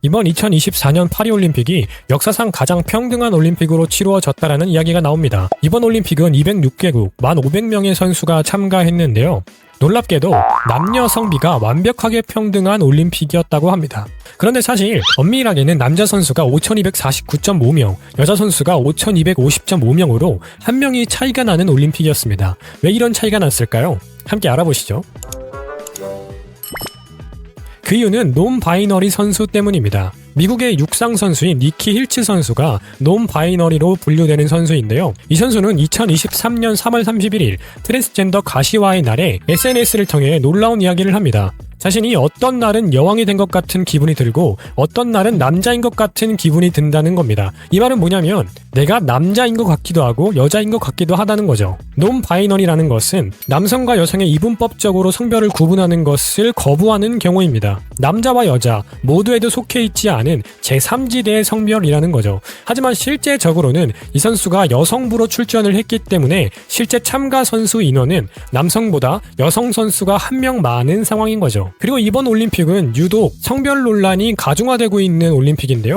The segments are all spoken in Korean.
이번 2024년 파리올림픽이 역사상 가장 평등한 올림픽으로 치루어졌다라는 이야기가 나옵니다. 이번 올림픽은 206개국 1,500명의 선수가 참가했는데요. 놀랍게도 남녀 성비가 완벽하게 평등한 올림픽이었다고 합니다. 그런데 사실 엄밀하게는 남자 선수가 5,249.5명, 여자 선수가 5,250.5명으로 한 명이 차이가 나는 올림픽이었습니다. 왜 이런 차이가 났을까요? 함께 알아보시죠. 그 이유는 논바이너리 선수 때문입니다. 미국의 육상 선수인 니키 힐츠 선수가 논바이너리로 분류되는 선수인데요. 이 선수는 2023년 3월 31일 트랜스젠더 가시화의 날에 SNS를 통해 놀라운 이야기를 합니다. 자신이 어떤 날은 여왕이 된 것 같은 기분이 들고 어떤 날은 남자인 것 같은 기분이 든다는 겁니다. 이 말은 뭐냐면 내가 남자인 것 같기도 하고 여자인 것 같기도 하다는 거죠. 논바이너리라는 것은 남성과 여성의 이분법적으로 성별을 구분하는 것을 거부하는 경우입니다. 남자와 여자 모두에도 속해 있지 않은 제3지대의 성별이라는 거죠. 하지만 실제적으로는 이 선수가 여성부로 출전을 했기 때문에 실제 참가 선수 인원은 남성보다 여성 선수가 한 명 많은 상황인 거죠. 그리고 이번 올림픽은 유독 성별 논란이 가중화되고 있는 올림픽인데요.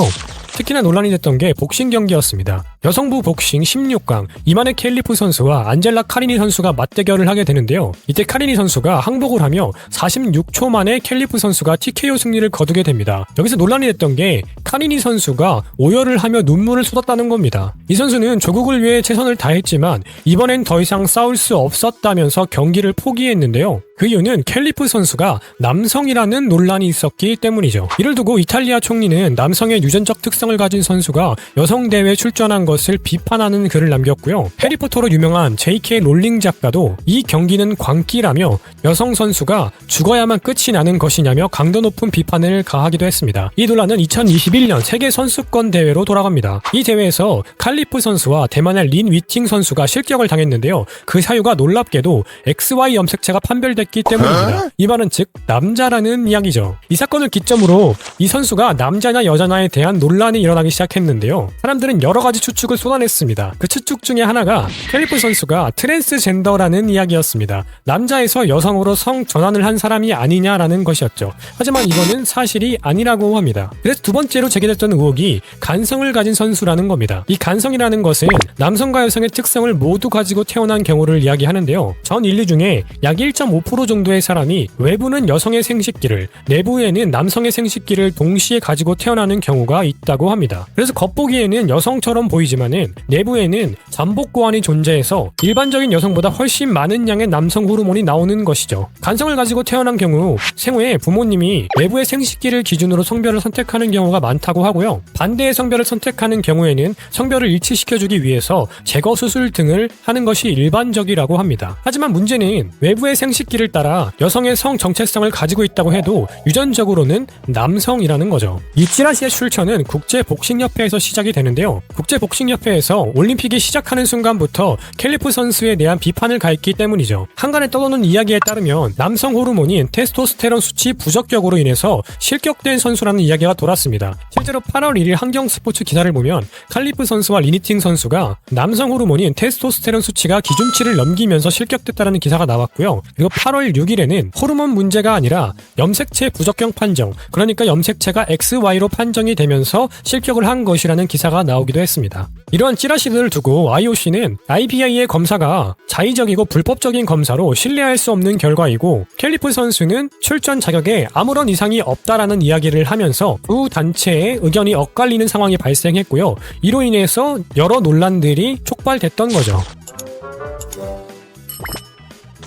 특히나 논란이 됐던 게 복싱 경기였습니다. 여성부 복싱 16강 이마네 캘리프 선수와 안젤라 카리니 선수가 맞대결을 하게 되는데요. 이때 카리니 선수가 항복을 하며 46초 만에 캘리프 선수가 TKO 승리를 거두게 됩니다. 여기서 논란이 됐던 게 카리니 선수가 오열을 하며 눈물을 쏟았다는 겁니다. 이 선수는 조국을 위해 최선을 다했지만 이번엔 더 이상 싸울 수 없었다면서 경기를 포기했는데요. 그 이유는 캘리프 선수가 남성이라는 논란이 있었기 때문이죠. 이를 두고 이탈리아 총리는 남성의 유전적 특성을 가진 선수가 여성 대회에 출전한 것을 비판하는 글을 남겼고요. 해리포터로 유명한 J.K. 롤링 작가도 이 경기는 광기라며 여성 선수가 죽어야만 끝이 나는 것이냐며 강도 높은 비판을 가하기도 했습니다. 이 논란은 2021년 세계 선수권 대회로 돌아갑니다. 이 대회에서 칼리프 선수와 대만의 린 위팅 선수가 실격을 당했는데요. 그 사유가 놀랍게도 XY 염색체가 판별됐기 때문입니다. 이 말은 즉 남자라는 이야기죠. 이 사건을 기점으로 이 선수가 남자나 여자나에 대한 논란이 일어나기 시작했는데요. 사람들은 여러 가지 추측을 쏟아냈습니다. 그 추측 중에 하나가 캘리프 선수가 트랜스젠더라는 이야기였습니다. 남자에서 여성으로 성 전환을 한 사람이 아니냐라는 것이었죠. 하지만 이거는 사실이 아니라고 합니다. 그래서 두 번째로 제기됐던 의혹이 간성을 가진 선수라는 겁니다. 이 간성이라는 것은 남성과 여성의 특성을 모두 가지고 태어난 경우를 이야기하는데요. 전 인류 중에 약 1.5% 정도의 사람이 외부는 여성의 생식기를, 내부에는 남성의 생식기를 동시에 가지고 태어나는 경우가 있다고 합니다. 그래서 겉보기에는 여성처럼 보이지만은 내부에는 잠복고환이 존재해서 일반적인 여성보다 훨씬 많은 양의 남성 호르몬이 나오는 것이죠. 간성을 가지고 태어난 경우 생후에 부모님이 외부의 생식기를 기준으로 성별을 선택하는 경우가 많다고 하고요. 반대의 성별을 선택하는 경우에는 성별을 일치시켜주기 위해서 제거 수술 등을 하는 것이 일반적이라고 합니다. 하지만 문제는 외부의 생식기를 따라 여성의 성 정체성을 가지고 있다고 해도 유전적으로는 남성이라는 거죠. 이 찌라시의 출처는 국제복싱협회에서 시작이 되는데요. 국제복싱협회에서 올림픽이 시작하는 순간부터 캘리프 선수에 대한 비판을 가했기 때문이죠. 한간에 떠도는 이야기에 따르면 남성 호르몬인 테스토스테론 수치 부적격으로 인해서 실격된 선수라는 이야기가 돌았습니다. 실제로 8월 1일 한경스포츠 기사를 보면 칼리프 선수와 리니팅 선수가 남성 호르몬인 테스토스테론 수치가 기준치를 넘기면서 실격됐다는 기사가 나왔고요. 그리고 8월 6일에는 호르몬 문제가 아니라 염색체 부적격 판정, 그러니까 염색체가 XY로 판정이 되면서 실격을 한 것이라는 기사가 나오기도 했습니다. 이러한 찌라시들을 두고 IOC는 IBI의 검사가 자의적이고 불법적인 검사로 신뢰할 수 없는 결과이고 캘리프 선수는 출전 자격에 아무런 이상이 없다라는 이야기를 하면서 두 단체의 의견이 엇갈리는 상황이 발생했고요. 이로 인해서 여러 논란들이 촉발됐던 거죠.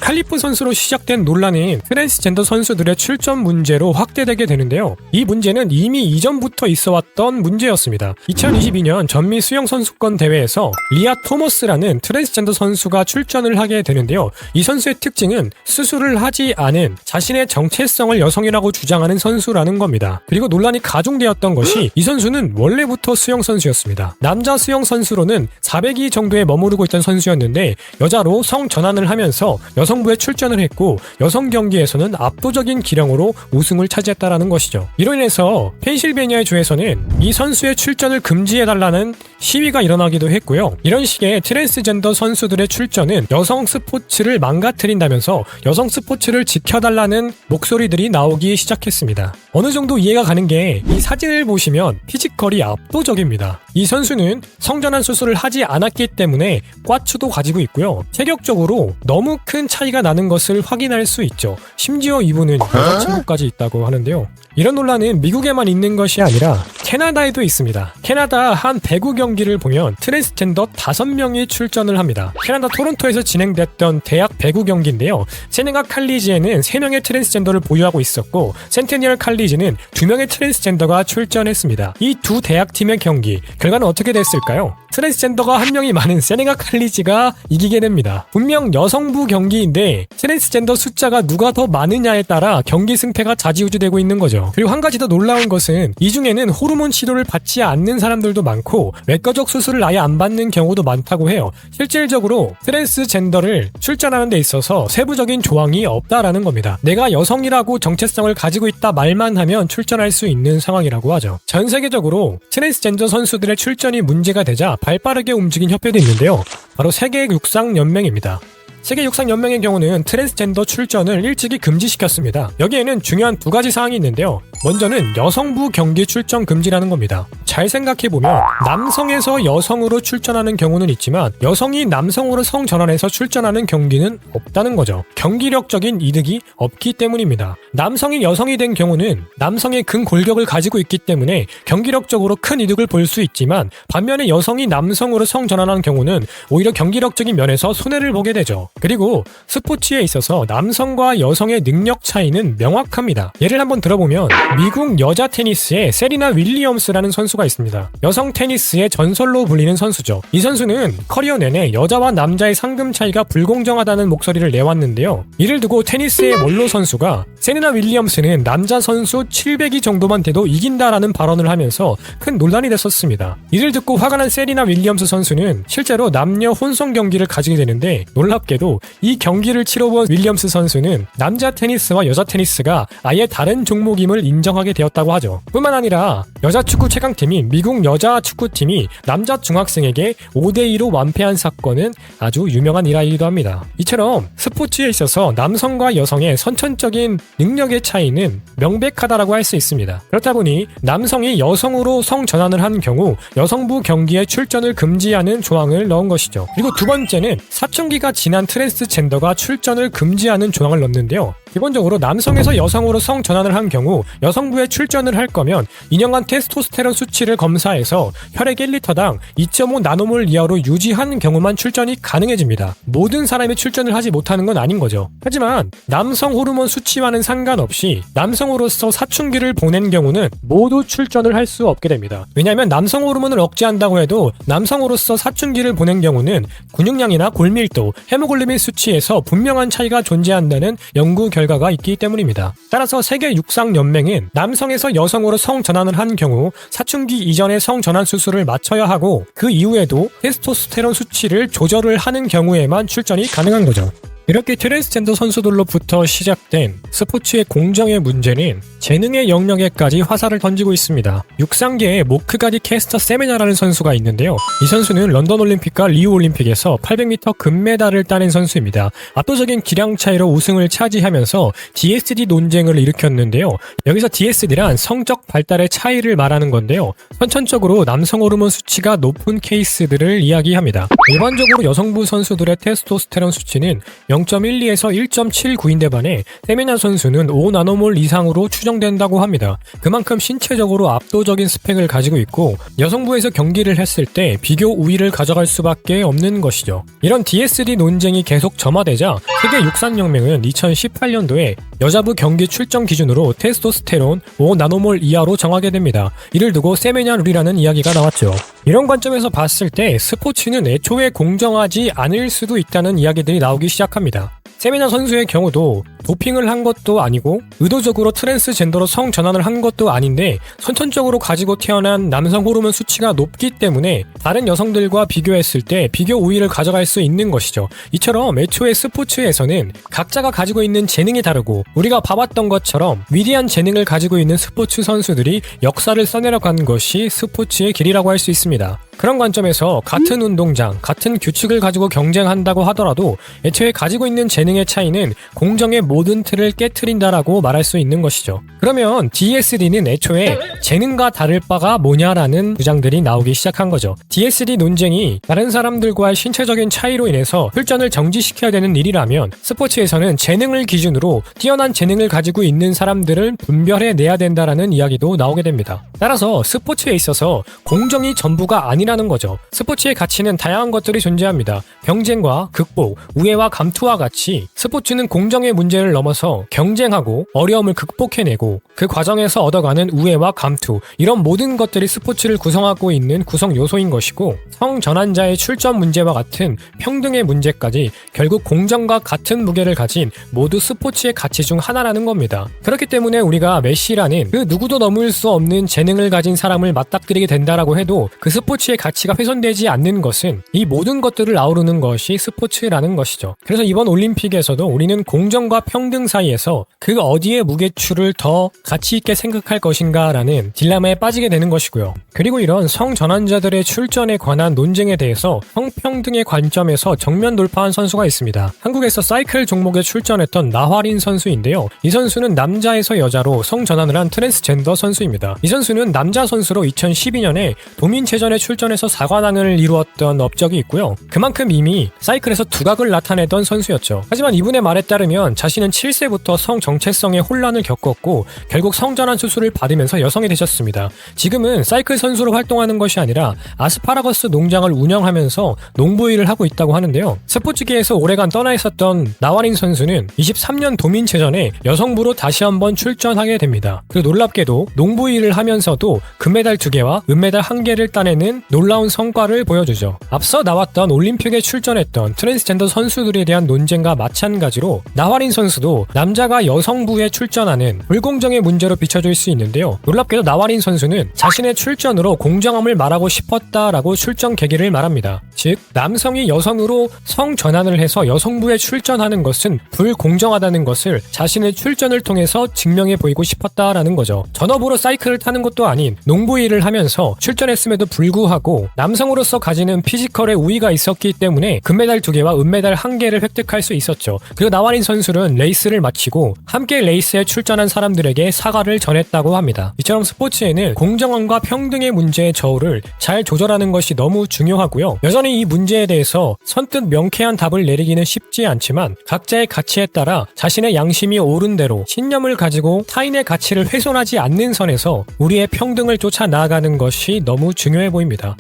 칼리프 선수로 시작된 논란은 트랜스젠더 선수들의 출전 문제로 확대되게 되는데요. 이 문제는 이미 이전부터 있어왔던 문제였습니다. 2022년 전미 수영 선수권 대회에서 리아 토머스라는 트랜스젠더 선수가 출전을 하게 되는데요. 이 선수의 특징은 수술을 하지 않은 자신의 정체성을 여성이라고 주장하는 선수라는 겁니다. 그리고 논란이 가중되었던 것이 이 선수는 원래부터 수영 선수였습니다. 남자 수영 선수로는 400위 정도에 머무르고 있던 선수였는데 여자로 성 전환을 하면서 여성 여성부에 출전을 했고 여성 경기에서는 압도적인 기량으로 우승을 차지했다라는 것이죠. 이로 인해서 펜실베니아 주에서는 이 선수의 출전을 금지해달라는 시위가 일어나기도 했고요. 이런 식의 트랜스젠더 선수들의 출전은 여성 스포츠를 망가뜨린다면서 여성 스포츠를 지켜달라는 목소리들이 나오기 시작했습니다. 어느 정도 이해가 가는 게 이 사진을 보시면 피지컬이 압도적입니다. 이 선수는 성전환 수술을 하지 않았기 때문에 꽈추도 가지고 있고요. 체격적으로 너무 큰 차이가 나는 것을 확인할 수 있죠. 심지어 이분은 여자친구까지 있다고 하는데요. 이런 논란은 미국에만 있는 것이 아니라 캐나다에도 있습니다. 캐나다 한 배구 경기를 보면 트랜스젠더 5명이 출전을 합니다. 캐나다 토론토에서 진행됐던 대학 배구 경기인데요. 세네가 칼리지에는 3명의 트랜스젠더를 보유하고 있었고 센테니얼 칼리지는 2명의 트랜스젠더가 출전했습니다. 이 두 대학팀의 경기 결과는 어떻게 됐을까요? 트랜스젠더가 한 명이 많은 세네가 칼리지가 이기게 됩니다. 분명 여성부 경기인데 트랜스젠더 숫자가 누가 더 많으냐에 따라 경기 승패가 좌지우지되고 있는 거죠. 그리고 한 가지 더 놀라운 것은 이 중에는 호르몬 치료를 받지 않는 사람들도 많고 외과적 수술을 아예 안 받는 경우도 많다고 해요. 실질적으로 트랜스젠더를 출전하는 데 있어서 세부적인 조항이 없다라는 겁니다. 내가 여성이라고 정체성을 가지고 있다 말만 하면 출전할 수 있는 상황이라고 하죠. 전 세계적으로 트랜스젠더 선수들의 출전이 문제가 되자 발빠르게 움직인 협회도 있는데요. 바로 세계육상연맹입니다. 세계육상연맹의 경우는 트랜스젠더 출전을 일찍이 금지시켰습니다. 여기에는 중요한 2가지 사항이 있는데요. 먼저는 여성부 경기 출전 금지라는 겁니다. 잘 생각해보면 남성에서 여성으로 출전하는 경우는 있지만 여성이 남성으로 성전환해서 출전하는 경기는 없다는 거죠. 경기력적인 이득이 없기 때문입니다. 남성이 여성이 된 경우는 남성의 근골격을 가지고 있기 때문에 경기력적으로 큰 이득을 볼 수 있지만 반면에 여성이 남성으로 성전환한 경우는 오히려 경기력적인 면에서 손해를 보게 되죠. 그리고 스포츠에 있어서 남성과 여성의 능력 차이는 명확합니다. 예를 한번 들어보면 미국 여자 테니스에 세리나 윌리엄스라는 선수가 있습니다. 여성 테니스의 전설로 불리는 선수죠. 이 선수는 커리어 내내 여자와 남자의 상금 차이가 불공정하다는 목소리를 내왔는데요. 이를 두고 테니스의 원로 선수가 세리나 윌리엄스는 남자 선수 700위 정도만 돼도 이긴다라는 발언을 하면서 큰 논란이 됐었습니다. 이를 듣고 화가 난 세리나 윌리엄스 선수는 실제로 남녀 혼성 경기를 가지게 되는데 놀랍게도 이 경기를 치러본 윌리엄스 선수는 남자 테니스와 여자 테니스가 아예 다른 종목임을 인정하게 되었다고 하죠. 뿐만 아니라 여자 축구 최강팀인 미국 여자 축구팀이 남자 중학생에게 5대2로 완패한 사건은 아주 유명한 일화이기도 합니다. 이처럼 스포츠에 있어서 남성과 여성의 선천적인 능력의 차이는 명백하다라고 할 수 있습니다. 그렇다 보니 남성이 여성으로 성전환을 한 경우 여성부 경기에 출전을 금지하는 조항을 넣은 것이죠. 그리고 2번째는 사춘기가 지난 트랜스젠더가 출전을 금지하는 조항을 넣는데요. 기본적으로 남성에서 여성으로 성전환을 한 경우 여성부에 출전을 할 거면 2년간 테스토스테론 수치를 검사해서 혈액 1리터당 2.5 나노몰 이하로 유지하는 경우만 출전이 가능해집니다. 모든 사람이 출전을 하지 못하는 건 아닌 거죠. 하지만 남성 호르몬 수치와는 상관없이 남성으로서 사춘기를 보낸 경우는 모두 출전을 할 수 없게 됩니다. 왜냐하면 남성 호르몬을 억제한다고 해도 남성으로서 사춘기를 보낸 경우는 근육량이나 골밀도, 헤모글로빈 수치에서 분명한 차이가 존재한다는 연구 결과가 있기 때문입니다. 따라서 세계육상연맹은 남성에서 여성으로 성전환을 한 경우 사춘기 이전의 성전환 수술을 마쳐야 하고 그 이후에도 테스토스테론 수치를 조절을 하는 경우에만 출전이 가능한 거죠. 이렇게 트랜스젠더 선수들로부터 시작된 스포츠의 공정의 문제는 재능의 영역에까지 화살을 던지고 있습니다. 육상계에 모크가디 캐스터 세메냐라는 선수가 있는데요. 이 선수는 런던 올림픽과 리우 올림픽에서 800m 금메달을 따낸 선수입니다. 압도적인 기량 차이로 우승을 차지하면서 DSD 논쟁을 일으켰는데요. 여기서 DSD란 성적 발달의 차이를 말하는 건데요. 선천적으로 남성 호르몬 수치가 높은 케이스들을 이야기합니다. 일반적으로 여성부 선수들의 테스토스테론 수치는 0.12에서 1.79인데 반해 세메냐 선수는 5나노몰 이상으로 추정된다고 합니다. 그만큼 신체적으로 압도적인 스펙을 가지고 있고 여성부에서 경기를 했을 때 비교 우위를 가져갈 수밖에 없는 것이죠. 이런 DSD 논쟁이 계속 점화되자 세계육상연맹은 2018년도에 여자부 경기 출전 기준으로 테스토스테론 5나노몰 이하로 정하게 됩니다. 이를 두고 세메냐 룰이라는 이야기가 나왔죠. 이런 관점에서 봤을 때 스포츠는 애초에 공정하지 않을 수도 있다는 이야기들이 나오기 시작합니다. 세메냐 선수의 경우도 도핑을 한 것도 아니고 의도적으로 트랜스젠더로 성 전환을 한 것도 아닌데 선천적으로 가지고 태어난 남성 호르몬 수치가 높기 때문에 다른 여성들과 비교했을 때 비교 우위를 가져갈 수 있는 것이죠. 이처럼 애초에 스포츠에서는 각자가 가지고 있는 재능이 다르고 우리가 봐왔던 것처럼 위대한 재능을 가지고 있는 스포츠 선수들이 역사를 써내려간 것이 스포츠의 길이라고 할 수 있습니다. 그런 관점에서 같은 운동장, 같은 규칙을 가지고 경쟁한다고 하더라도 애초에 가지고 있는 재능의 차이는 공정의 모든 틀을 깨트린다라고 말할 수 있는 것이죠. 그러면 DSD는 애초에 재능과 다를 바가 뭐냐라는 주장들이 나오기 시작한 거죠. DSD 논쟁이 다른 사람들과의 신체적인 차이로 인해서 출전을 정지시켜야 되는 일이라면 스포츠에서는 재능을 기준으로 뛰어난 재능을 가지고 있는 사람들을 분별해내야 된다라는 이야기도 나오게 됩니다. 따라서 스포츠에 있어서 공정이 전부가 아니라는 거죠. 스포츠의 가치는 다양한 것들이 존재합니다. 경쟁과 극복, 우애와 감투와 같이 스포츠는 공정의 문제를 넘어서 경쟁하고 어려움을 극복해내고 그 과정에서 얻어가는 우애와 감투, 이런 모든 것들이 스포츠를 구성하고 있는 구성 요소인 것이고, 성전환자의 출전 문제와 같은 평등의 문제까지 결국 공정과 같은 무게를 가진 모두 스포츠의 가치 중 하나라는 겁니다. 그렇기 때문에 우리가 메시라는 그 누구도 넘을 수 없는 재능을 가진 사람을 맞닥뜨리게 된다라고 해도 그 스포츠의 가치가 훼손되지 않는 것은 이 모든 것들을 아우르는 것이 스포츠라는 것이죠. 그래서 이번 올림픽에서도 우리는 공정과 평등 사이에서 그 어디에 무게추를 더 가치 있게 생각할 것인가라는 딜레마에 빠지게 되는 것이고요. 그리고 이런 성전환자들의 출전에 관한 논쟁에 대해서 성평등의 관점에서 정면 돌파한 선수가 있습니다. 한국에서 사이클 종목에 출전했던 나화린 선수인데요. 이 선수는 남자에서 여자로 성전환을 한 트랜스젠더 선수입니다. 이 선수는 남자 선수로 2012년에 도민체전에 출전해서 4관왕을 이루었던 업적이 있고요. 그만큼 이미 사이클에서 두각을 나타내던 선수였죠. 하지만 이분의 말에 따르면 자신은 7세부터 성 정체성에 혼란을 겪었고 결국 성전환 수술을 받으면서 여성이 되셨습니다. 지금은 사이클 선수로 활동하는 것이 아니라 아스파라거스 농장을 운영하면서 농부 일을 하고 있다고 하는데요. 스포츠계에서 오래간 떠나 있었던 나와린 선수는 23년 도민체전에 여성부로 다시 한번 출전하게 됩니다. 그리고 놀랍게도 농부 일을 하면서도 금메달 2개와 은메달 1개를 따내는 놀라운 성과를 보여주죠. 앞서 나왔던 올림픽에 출전했던 트랜스젠더 선수들에 대한 논쟁과 마찬가지로 나화린 선수도 남자가 여성부에 출전하는 불공정의 문제로 비춰질 수 있는데요. 놀랍게도 나화린 선수는 자신의 출전으로 공정함을 말하고 싶었다라고 출전 계기를 말합니다. 즉 남성이 여성으로 성전환을 해서 여성부에 출전하는 것은 불공정하다는 것을 자신의 출전을 통해서 증명해 보이고 싶었다라는 거죠. 전업으로 사이클을 타는 것도 아닌 농부 일을 하면서 출전했음에도 불구하고 남성으로서 가지는 피지컬의 우위가 있었기 때문에 금메달 2개와 은메달 1개를 획득할 수 있었죠. 그리고 나와린 선수는 레이스를 마치고 함께 레이스에 출전한 사람들에게 사과를 전했다고 합니다. 이처럼 스포츠에는 공정함과 평등의 문제의 저울을 잘 조절하는 것이 너무 중요하고요. 여전히 이 문제에 대해서 선뜻 명쾌한 답을 내리기는 쉽지 않지만 각자의 가치에 따라 자신의 양심이 옳은 대로 신념을 가지고 타인의 가치를 훼손하지 않는 선에서 우리의 평등을 쫓아 나아가는 것이 너무 중요해 보입니다.